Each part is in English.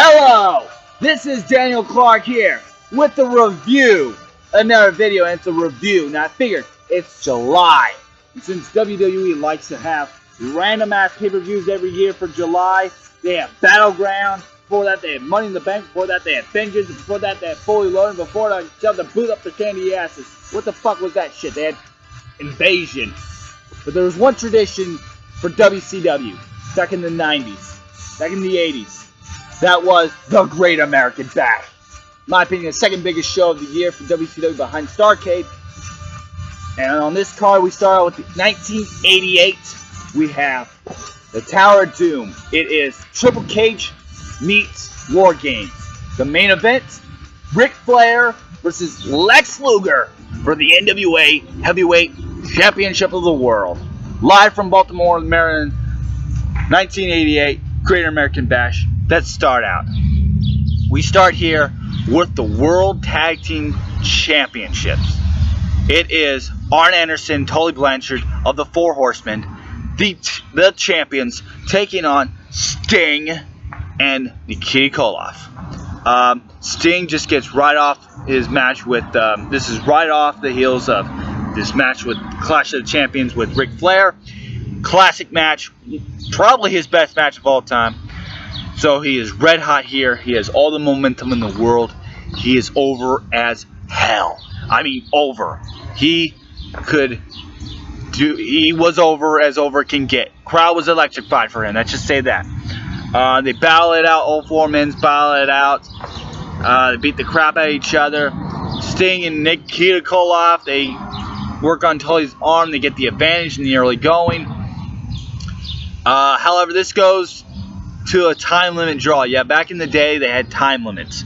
Hello, this is Daniel Clark here with the review. Another video, and it's a review. Now I figured it's July. And since WWE likes to have random ass pay-per-views every year for July, they have Battleground. Before that, they had Money in the Bank. Before that, they had Vengeance. Before that, they had Fully Loaded. Before that, shoved the boot up their candy asses. What the fuck was that shit? They had Invasion. But there was one tradition for WCW back in the 90s, back in the 80s. That was the Great American Bash. In my opinion, the second biggest show of the year for WCW behind Starrcade. And on this card, we start out with the 1988. We have the Tower of Doom. It is Triple Cage meets War Games. The main event, Ric Flair versus Lex Luger for the NWA Heavyweight Championship of the World. Live from Baltimore, Maryland, 1988, Great American Bash. Let's start out. We start here with the World Tag Team Championships. It is Arn Anderson, Tully Blanchard of the Four Horsemen, the champions, taking on Sting and Nikial Koloff. Sting just gets right off his match with, this is right off the heels of this match with Clash of the Champions with Ric Flair. Classic match, probably his best match of all time. So he is red hot here. He has all the momentum in the world. He is over as hell. I mean, over. He was over can get. Crowd was electrified for him. Let's just say that. They battle it out. All four men battle it out. They beat the crap out of each other. Sting and Nikial Koloff, they work on Tully's arm. They get the advantage in the early going. However, this goes to a time limit draw. Yeah, back in the day, they had time limits.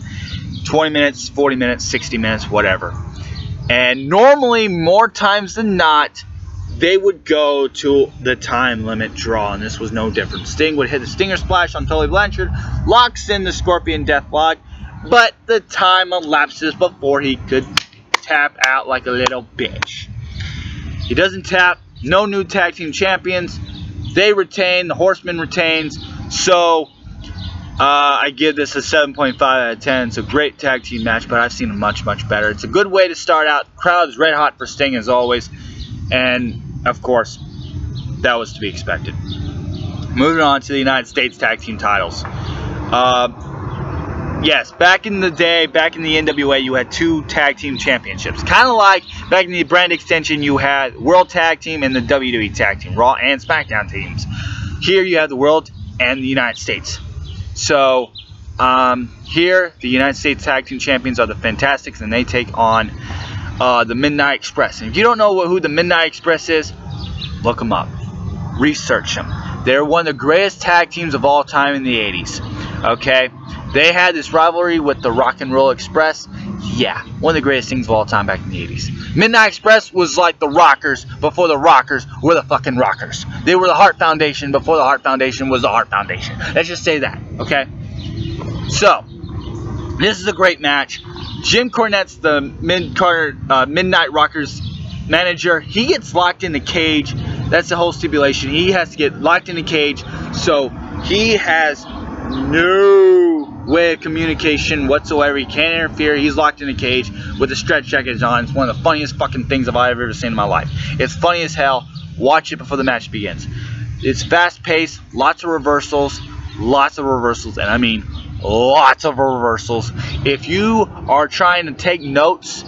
20 minutes, 40 minutes, 60 minutes, whatever. And normally, more times than not, they would go to the time limit draw, and this was no different. Sting would hit the Stinger Splash on Tully Blanchard, locks in the Scorpion Deathlock, but the time elapses before he could tap out like a little bitch. He doesn't tap. No new tag team champions. They retain. The Horseman retains. So, I give this a 7.5 out of 10. It's a great tag team match, but I've seen it much, much better. It's a good way to start out. Crowd is red hot for Sting as always. And, of course, that was to be expected. Moving on to the United States tag team titles. Yes, back in the day, back in the NWA, you had two tag team championships. Kind of like back in the brand extension, you had World Tag Team and the WWE Tag Team, Raw and SmackDown teams. Here you have the World and the United States. So, here, the United States Tag Team Champions are the Fantastics, and they take on the Midnight Express. And if you don't know who the Midnight Express is, look them up. Research them. They're one of the greatest tag teams of all time in the 80s. Okay? They had this rivalry with the Rock and Roll Express. Yeah, one of the greatest things of all time back in the 80s. Midnight Express was like the Rockers before the Rockers were the fucking Rockers. They were the Heart Foundation before the Heart Foundation was the Heart Foundation. Let's just say that, okay? So, this is a great match. Jim Cornette's the Midnight Rockers manager. He gets locked in the cage. That's the whole stipulation. He has to get locked in the cage. So, he has no way of communication whatsoever. He can't interfere. He's locked in a cage with a stretch jacket on. It's one of the funniest fucking things I've ever seen in my life. It's funny as hell. Watch it before the match begins. It's fast paced, lots of reversals, and I mean lots of reversals. If you are trying to take notes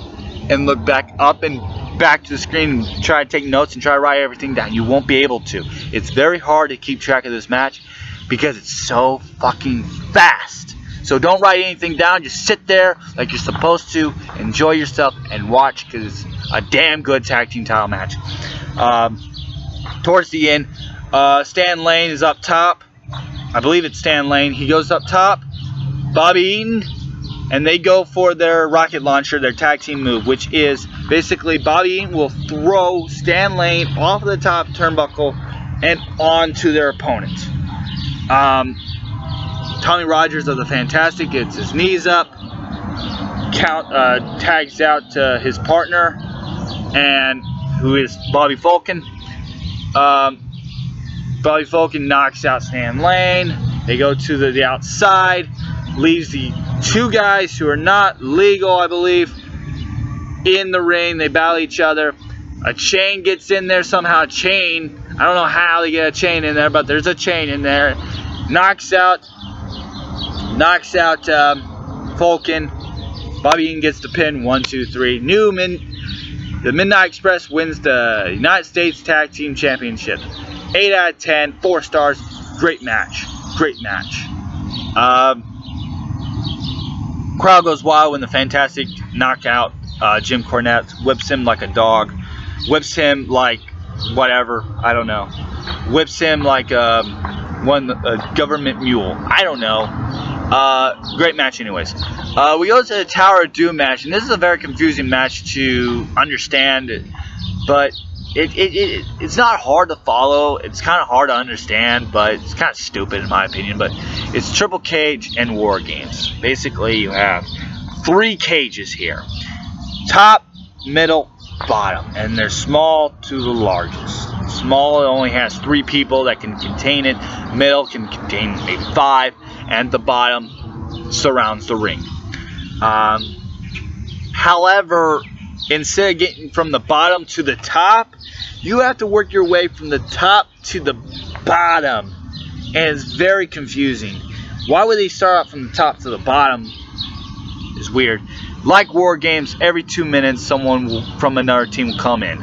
and look back up and back to the screen and try to take notes and try to write everything down, you won't be able to. It's very hard to keep track of this match because it's so fucking fast. So don't write anything down. Just sit there like you're supposed to. Enjoy yourself and watch, because it's a damn good tag team title match. Towards the end, Stan Lane is up top. I believe it's Stan Lane. He goes up top. Bobby Eaton. And they go for their rocket launcher, their tag team move, which is basically Bobby Eaton will throw Stan Lane off of the top turnbuckle and onto their opponent. Tommy Rogers of the Fantastic gets his knees up, tags out to his partner, and who is Bobby Falcon. Bobby Falcon knocks out Stan Lane. They go to the outside. leaves the two guys who are not legal, I believe, in the ring. They battle each other. A chain gets in there somehow. A chain, I don't know how they get a chain in there, but there's a chain in there. Knocks out Falcon. Bobby Eaton gets the pin. 1, 2, 3. The Midnight Express wins the United States Tag Team Championship. 8 out of 10. 4 stars. Great match. Great match. Crowd goes wild when the Fantastic knockout. Jim Cornette whips him like a dog. Whips him like whatever. I don't know. Whips him like a government mule. I don't know. Great match anyways. We go to the Tower of Doom match, and this is a very confusing match to understand, but it's not hard to follow. It's kind of hard to understand, but it's kind of stupid in my opinion. But it's Triple Cage and War Games. Basically, you have 3 cages here: top, middle, bottom, and they're small to the largest. Small only has 3 people that can contain it. Middle can contain maybe 5, and the bottom surrounds the ring. However, instead of getting from the bottom to the top, you have to work your way from the top to the bottom, and it's very confusing. Why would they start out from the top to the bottom? It's weird. Like War Games, every 2 minutes someone from another team will come in.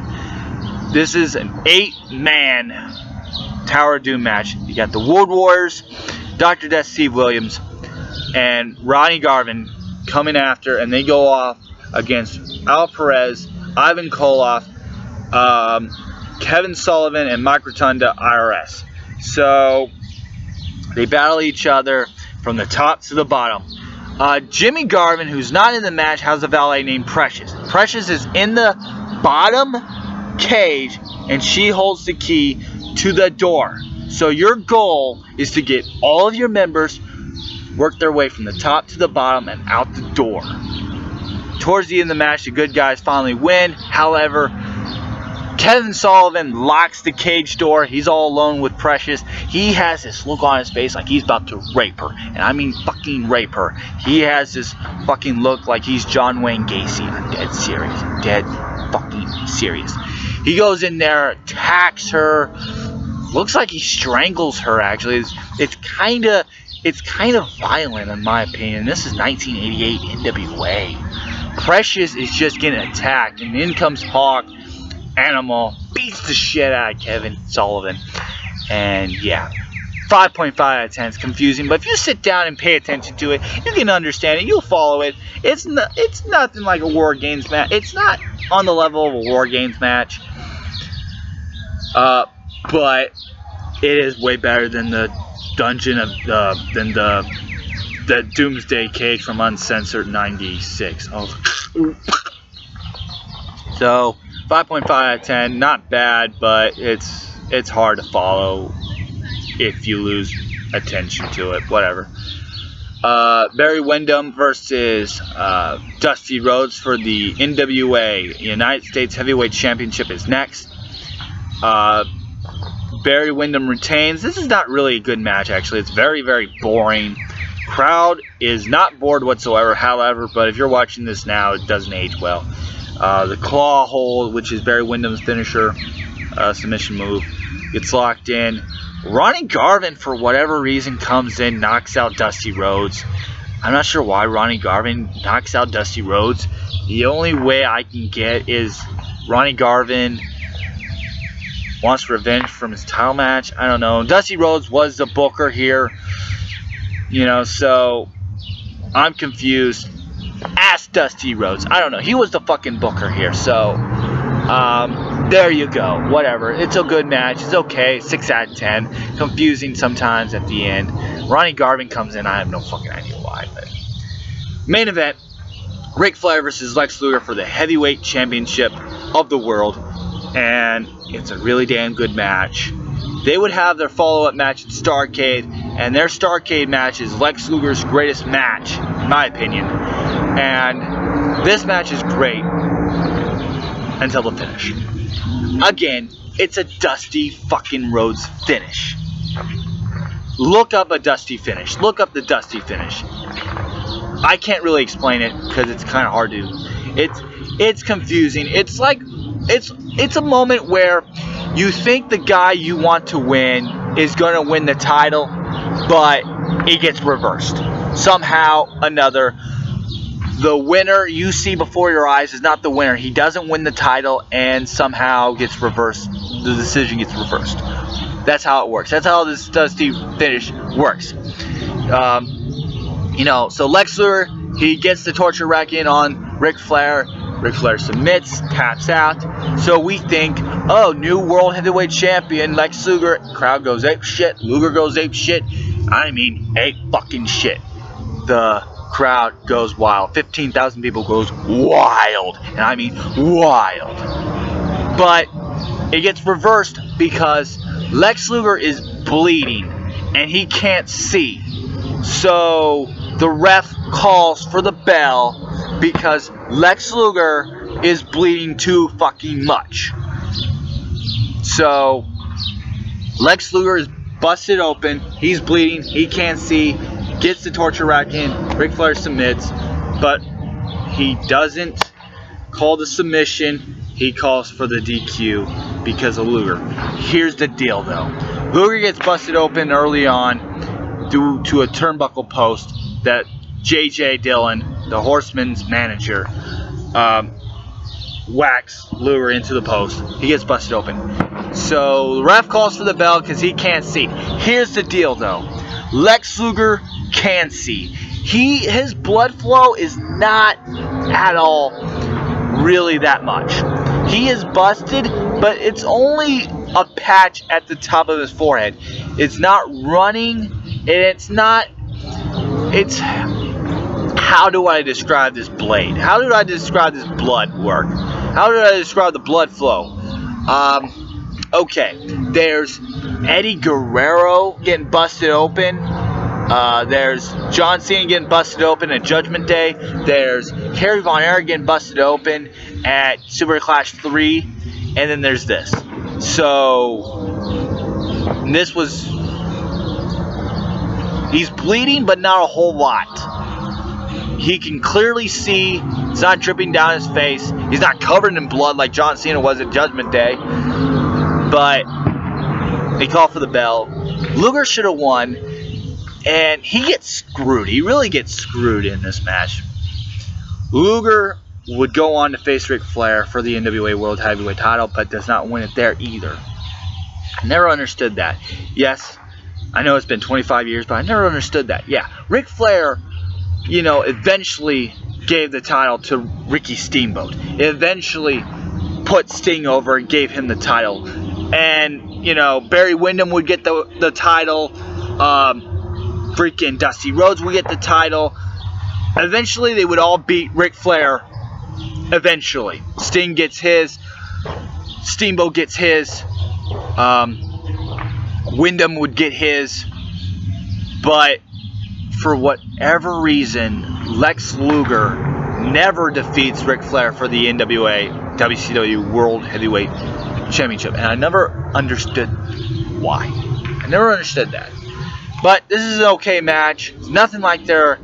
This is an 8-man Tower of Doom match. You got the Wood Warriors, Dr. Death Steve Williams, and Ronnie Garvin coming after, and they go off against Al Perez, Ivan Koloff, Kevin Sullivan, and Mike Rotunda IRS. So they battle each other from the top to the bottom. Jimmy Garvin, who's not in the match, has a valet named Precious. Precious is in the bottom cage, and she holds the key to the door. So your goal is to get all of your members work their way from the top to the bottom and out the door. Towards the end of the match, the good guys finally win. However, Kevin Sullivan locks the cage door. He's all alone with Precious. He has this look on his face like he's about to rape her. And I mean fucking rape her. He has this fucking look like he's John Wayne Gacy. I'm dead serious. I'm dead fucking serious. He goes in there, attacks her. Looks like he strangles her, actually. It's kind of violent in my opinion. This is 1988 NWA. Precious is just getting attacked, and in comes Hawk. Animal beats the shit out of Kevin Sullivan. And yeah, 5.5 out of 10 is confusing, but if you sit down and pay attention to it, you can understand it. You'll follow it. It's nothing like a War Games match. It's not on the level of a War Games match, but it is way better than the dungeon of the Doomsday Cage from Uncensored 96. Oh. So 5.5 out of 10, not bad, but it's hard to follow if you lose attention to it. Whatever. Barry Windham versus Dusty Rhodes for the NWA United States Heavyweight Championship is next. Barry Windham retains. This is not really a good match, actually. It's very, very boring. Crowd is not bored whatsoever, however, but if you're watching this now, it doesn't age well. The claw hold, which is Barry Windham's finisher, submission move, gets locked in. Ronnie Garvin, for whatever reason, comes in, knocks out Dusty Rhodes. I'm not sure why Ronnie Garvin knocks out Dusty Rhodes. The only way I can get is Ronnie Garvin wants revenge from his title match. I don't know. Dusty Rhodes was the booker here, you know, so I'm confused. Ask Dusty Rhodes. I don't know. He was the fucking booker here, so there you go. Whatever. It's a good match. It's okay. 6 out of 10. Confusing sometimes at the end. Ronnie Garvin comes in. I have no fucking idea why. But main event: Ric Flair versus Lex Luger for the heavyweight championship of the world, and it's a really damn good match. They would have their follow-up match at Starrcade, and their Starrcade match is Lex Luger's greatest match, in my opinion. And this match is great until the finish. Again, it's a Dusty fucking Rhodes finish. Look up a Dusty finish. Look up the Dusty finish. I can't really explain it because it's kind of hard to. It's confusing. It's like it's a moment where you think the guy you want to win is going to win the title, but it gets reversed. Somehow another, the winner you see before your eyes is not the winner. He doesn't win the title and somehow gets reversed. The decision gets reversed. That's how it works. That's how this Dusty finish works. So Lex Luger, he gets the torture rack in on Ric Flair. Ric Flair submits, taps out. So we think, oh, new World Heavyweight Champion, Lex Luger. Crowd goes ape shit. Luger goes ape shit. I mean, ape fucking shit. The crowd goes wild. 15,000 people goes wild. And I mean wild. But it gets reversed because Lex Luger is bleeding and he can't see. So the ref calls for the bell because Lex Luger is bleeding too fucking much. So Lex Luger is busted open. He's bleeding. He can't see. Gets the torture rack in. Ric Flair submits. But he doesn't call the submission. He calls for the DQ because of Luger. Here's the deal, though. Luger gets busted open early on due to a turnbuckle post that J.J. Dillon, the Horseman's manager, whacks Luger into the post. He gets busted open. So the ref calls for the bell because he can't see. Here's the deal, though. Lex Luger can see. His blood flow is not at all really that much. He is busted, but it's only a patch at the top of his forehead. It's not running, and it's how do I describe this blade? How do I describe this blood work? How do I describe the blood flow? Okay, there's Eddie Guerrero getting busted open. There's John Cena getting busted open at Judgment Day. There's Kerry Von Erich getting busted open at Super Clash 3. And then there's this. So, this was... He's bleeding, but not a whole lot. He can clearly see. It's not dripping down his face. He's not covered in blood like John Cena was at Judgment Day. But they call for the bell. Luger should have won. And he gets screwed. He really gets screwed in this match. Luger would go on to face Ric Flair for the NWA World Heavyweight title, but does not win it there either. I never understood that. Yes, I know it's been 25 years, but I never understood that. Yeah, Ric Flair, eventually gave the title to Ricky Steamboat. Eventually put Sting over and gave him the title. And, Barry Windham would get the title. Freaking Dusty Rhodes would get the title. Eventually, they would all beat Ric Flair. Eventually. Sting gets his. Steamboat gets his. Windham would get his. But for whatever reason, Lex Luger never defeats Ric Flair for the NWA WCW World Heavyweight Championship. And I never understood why. I never understood that. But this is an okay match. It's nothing like their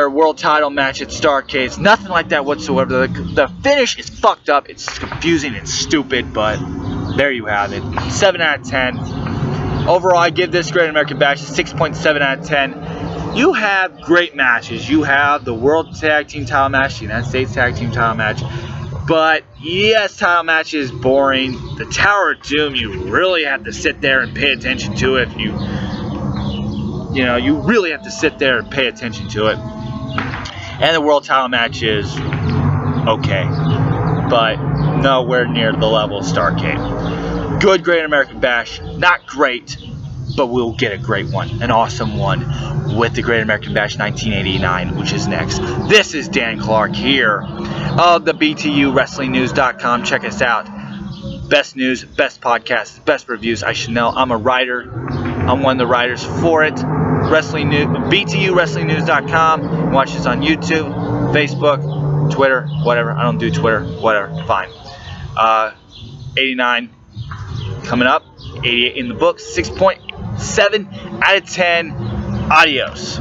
world title match at Starrcade. It's nothing like that whatsoever. The finish is fucked up. It's confusing and stupid, but there you have it. 7 out of 10. Overall, I give this Great American Bash a 6.7 out of 10. You have great matches. You have the World Tag Team title match, the United States Tag Team title match. But, yes, title match is boring. The Tower of Doom, you really have to sit there and pay attention to it. You really have to sit there and pay attention to it. And the world title match is okay, but nowhere near the level of Starrcade. Good Great American Bash. Not great, but we'll get a great one. An awesome one with the Great American Bash 1989, which is next. This is Dan Clark here of the BTUWrestlingNews.com. Check us out. Best news, best podcasts, best reviews. I should know. I'm a writer. I'm one of the writers for it. BTUWrestlingNews.com. Watch us on YouTube, Facebook, Twitter, whatever. I don't do Twitter. Whatever. Fine. 89 coming up. 88 in the books. 6.7 7 out of 10. Adios.